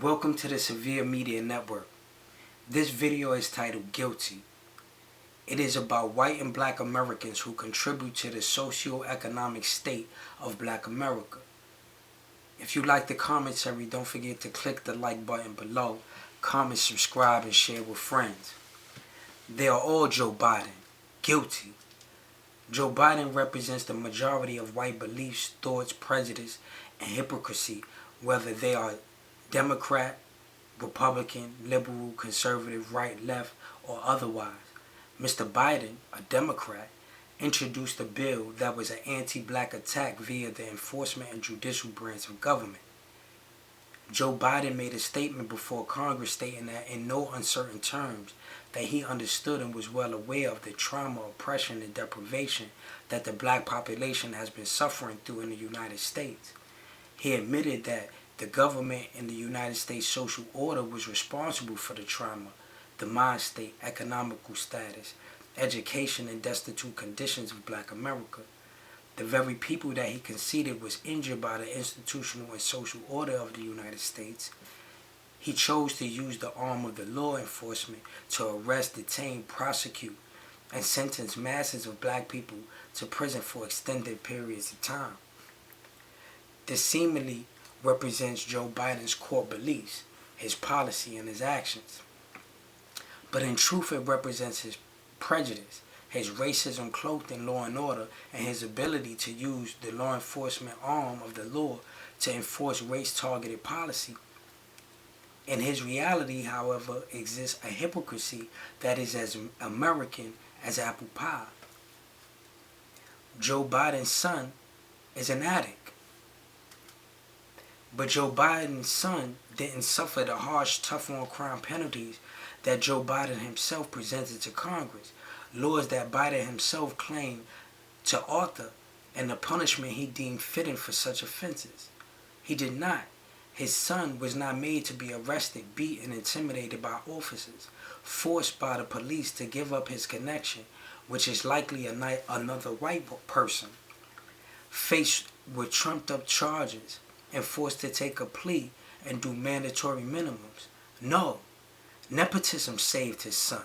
Welcome to the Severe Media Network. This video is titled Guilty. It is about white and black Americans who contribute to the socioeconomic state of black America. If you like the commentary, don't forget to click the like button below, comment, subscribe, and share with friends. They are all Joe Biden. Guilty. Joe Biden represents the majority of white beliefs, thoughts, prejudice, and hypocrisy, whether they are Democrat, Republican, liberal, conservative, right, left, or otherwise. Mr. Biden, a Democrat, introduced a bill that was an anti-black attack via the enforcement and judicial branch of government. Joe Biden made a statement before Congress stating that in no uncertain terms that he understood and was well aware of the trauma, oppression, and deprivation that the black population has been suffering through in the United States. He admitted that the government and the United States social order was responsible for the trauma, the mind state, economical status, education, and destitute conditions of black America. The very people that he conceded was injured by the institutional and social order of the United States. He chose to use the arm of the law enforcement to arrest, detain, prosecute, and sentence masses of black people to prison for extended periods of time. This seemingly represents Joe Biden's core beliefs, his policy, and his actions. But in truth, it represents his prejudice, his racism cloaked in law and order, and his ability to use the law enforcement arm of the law to enforce race-targeted policy. In his reality, however, exists a hypocrisy that is as American as apple pie. Joe Biden's son is an addict. But Joe Biden's son didn't suffer the harsh, tough-on-crime penalties that Joe Biden himself presented to Congress, laws that Biden himself claimed to author, and the punishment he deemed fitting for such offenses. He did not. His son was not made to be arrested, beat, and intimidated by officers, forced by the police to give up his connection, which is likely another white person, faced with trumped-up charges, and forced to take a plea and do mandatory minimums. No, nepotism saved his son.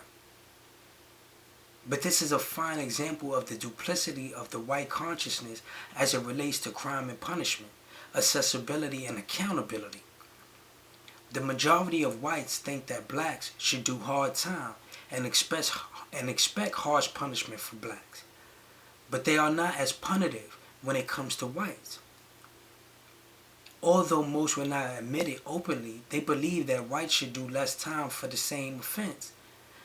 But this is a fine example of the duplicity of the white consciousness as it relates to crime and punishment, accessibility and accountability. The majority of whites think that blacks should do hard time and expect harsh punishment for blacks. But they are not as punitive when it comes to whites. Although most will not admit it openly, they believe that whites should do less time for the same offense,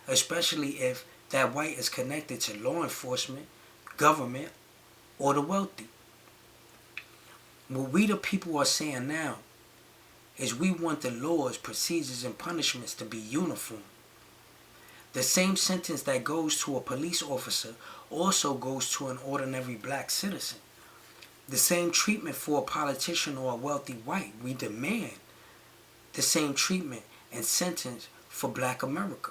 especially if that white is connected to law enforcement, government, or the wealthy. What we the people are saying now is we want the laws, procedures, and punishments to be uniform. The same sentence that goes to a police officer also goes to an ordinary black citizen. The same treatment for a politician or a wealthy white. We demand the same treatment and sentence for black America.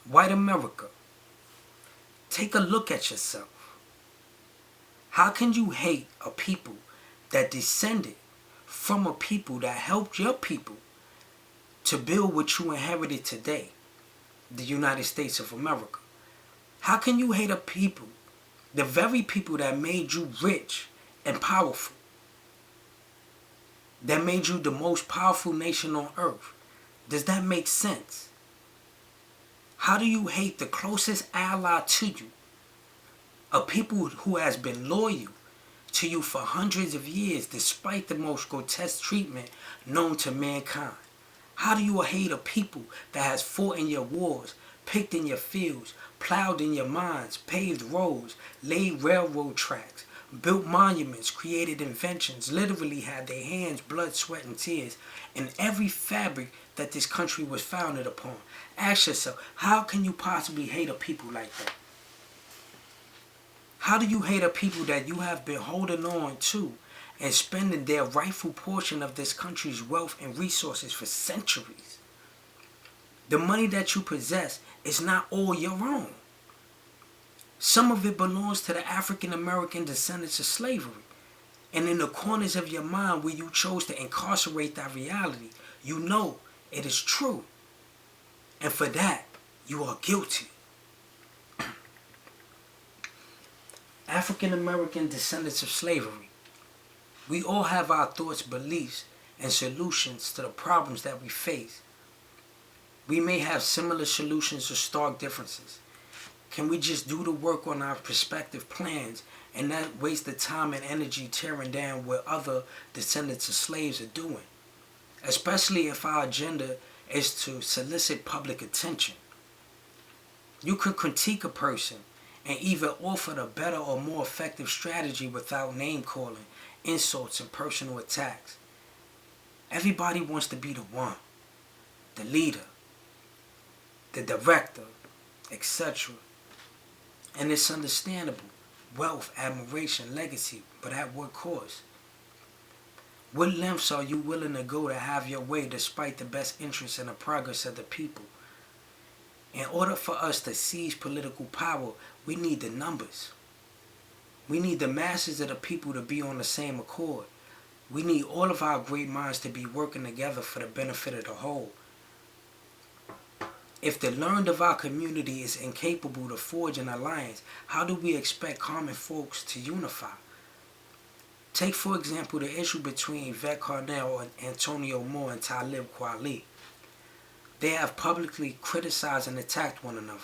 White America, take a look at yourself. How can you hate a people that descended from a people that helped your people to build what you inherited today, the United States of America? How can you hate a people, the very people that made you rich and powerful, that made you the most powerful nation on earth? Does that make sense? How do you hate the closest ally to you, a people who has been loyal to you for hundreds of years despite the most grotesque treatment known to mankind? How do you hate a people that has fought in your wars, picked in your fields, plowed in your mines, paved roads, laid railroad tracks, built monuments, created inventions, literally had their hands, blood, sweat, and tears in every fabric that this country was founded upon? Ask yourself, how can you possibly hate a people like that? How do you hate a people that you have been holding on to and spending their rightful portion of this country's wealth and resources for centuries? The money that you possess is not all your own. Some of it belongs to the African American descendants of slavery. And in the corners of your mind where you chose to incarcerate that reality, you know it is true. And for that, you are guilty. African American descendants of slavery. We all have our thoughts, beliefs, and solutions to the problems that we face. We may have similar solutions or stark differences. Can we just do the work on our prospective plans and not waste the time and energy tearing down what other descendants of slaves are doing? Especially if our agenda is to solicit public attention. You can critique a person and even offer a better or more effective strategy without name-calling, insults, and personal attacks. Everybody wants to be the one, the leader, the director, etc. And it's understandable. Wealth, admiration, legacy, but at what cost? What lengths are you willing to go to have your way despite the best interests and the progress of the people? In order for us to seize political power, we need the numbers. We need the masses of the people to be on the same accord. We need all of our great minds to be working together for the benefit of the whole. If the learned of our community is incapable to forge an alliance, how do we expect common folks to unify? Take, for example, the issue between Yvette Carnell and Antonio Moore and Talib Kweli. They have publicly criticized and attacked one another.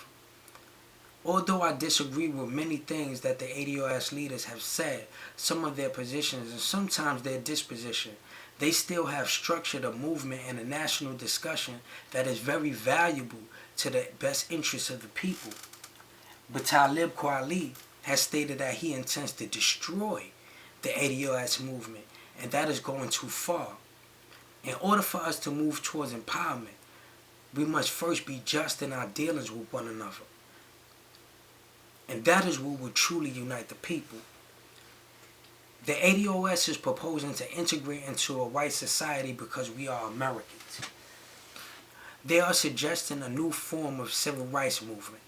Although I disagree with many things that the ADOS leaders have said, some of their positions and sometimes their disposition, they still have structured a movement and a national discussion that is very valuable to the best interests of the people. But Talib Kweli has stated that he intends to destroy the ADOS movement, and that is going too far. In order for us to move towards empowerment, we must first be just in our dealings with one another. And that is what will truly unite the people. The ADOS is proposing to integrate into a white society because we are Americans. They are suggesting a new form of civil rights movement.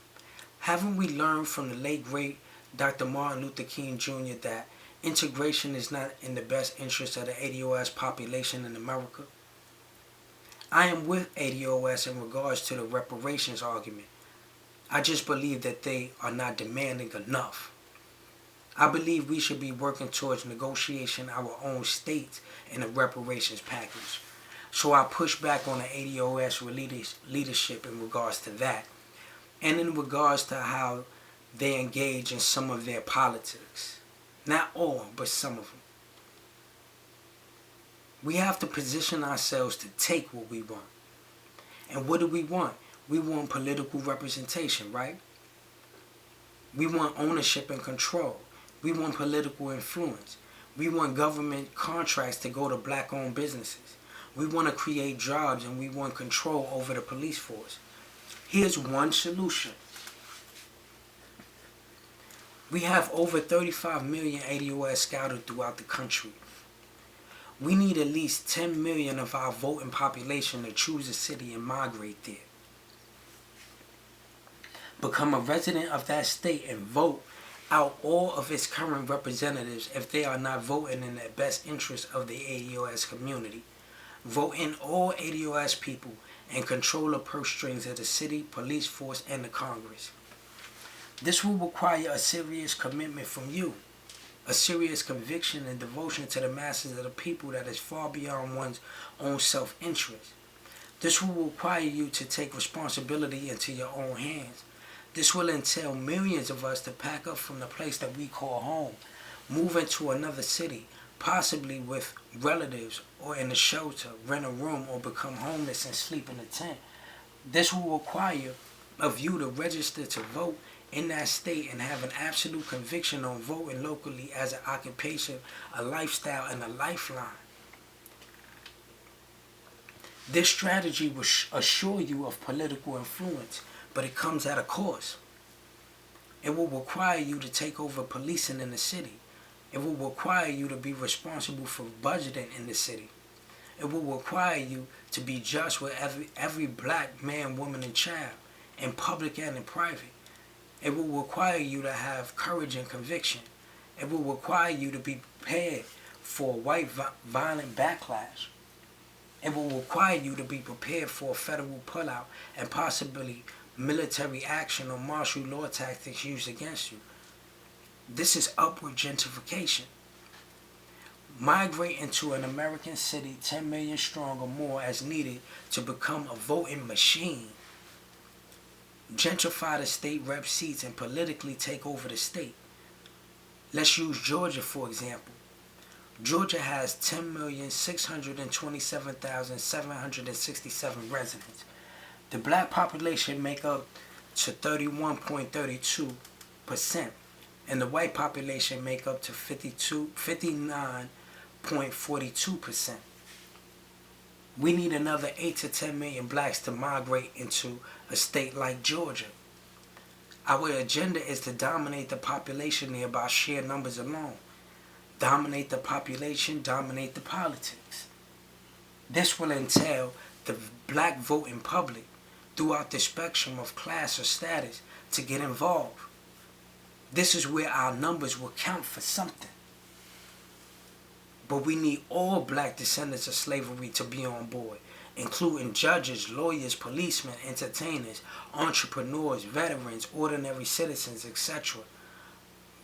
Haven't we learned from the late great Dr. Martin Luther King Jr. that integration is not in the best interest of the ADOS population in America? I am with ADOS in regards to the reparations argument. I just believe that they are not demanding enough. I believe we should be working towards negotiation our own states in a reparations package. So I push back on the ADOS leadership in regards to that, and in regards to how they engage in some of their politics. Not all, but some of them. We have to position ourselves to take what we want. And what do we want? We want political representation, right? We want ownership and control. We want political influence. We want government contracts to go to black-owned businesses. We want to create jobs, and we want control over the police force. Here's one solution. We have over 35 million ADOS scattered throughout the country. We need at least 10 million of our voting population to choose a city and migrate there. Become a resident of that state and vote out all of its current representatives if they are not voting in the best interest of the ADOS community. Vote in all ADOS people and control the purse strings of the city, police force, and the Congress. This will require a serious commitment from you, a serious conviction and devotion to the masses of the people that is far beyond one's own self-interest. This will require you to take responsibility into your own hands. This will entail millions of us to pack up from the place that we call home, move into another city, possibly with relatives or in a shelter, rent a room, or become homeless and sleep in a tent. This will require of you to register to vote in that state and have an absolute conviction on voting locally as an occupation, a lifestyle, and a lifeline. This strategy will assure you of political influence, but it comes at a cost. It will require you to take over policing in the city. It will require you to be responsible for budgeting in the city. It will require you to be just with every black man, woman, and child, in public and in private. It will require you to have courage and conviction. It will require you to be prepared for a white violent backlash. It will require you to be prepared for a federal pullout and possibly military action or martial law tactics used against you. This is upward gentrification. Migrate into an American city 10 million strong or more as needed to become a voting machine. Gentrify the state rep seats and politically take over the state. Let's use Georgia for example. Georgia has 10,627,767 residents. The black population make up to 31.32%, and the white population make up to 59.42%. We need another 8 to 10 million blacks to migrate into a state like Georgia. Our agenda is to dominate the population there by sheer numbers alone. Dominate the population, dominate the politics. This will entail the black voting public throughout the spectrum of class or status to get involved. This is where our numbers will count for something. But we need all black descendants of slavery to be on board, including judges, lawyers, policemen, entertainers, entrepreneurs, veterans, ordinary citizens, etc.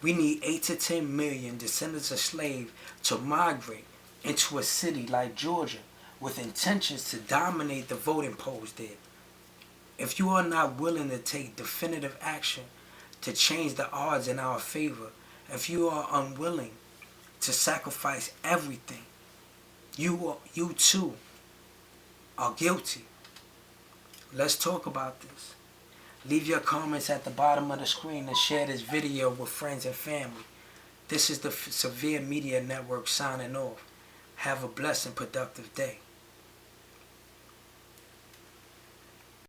We need 8 to 10 million descendants of slaves to migrate into a city like Georgia with intentions to dominate the voting polls there. If you are not willing to take definitive action to change the odds in our favor, if you are unwilling to sacrifice everything, you too are guilty. Let's talk about this. Leave your comments at the bottom of the screen and share this video with friends and family. This is the Severe Media Network signing off. Have a blessed and productive day.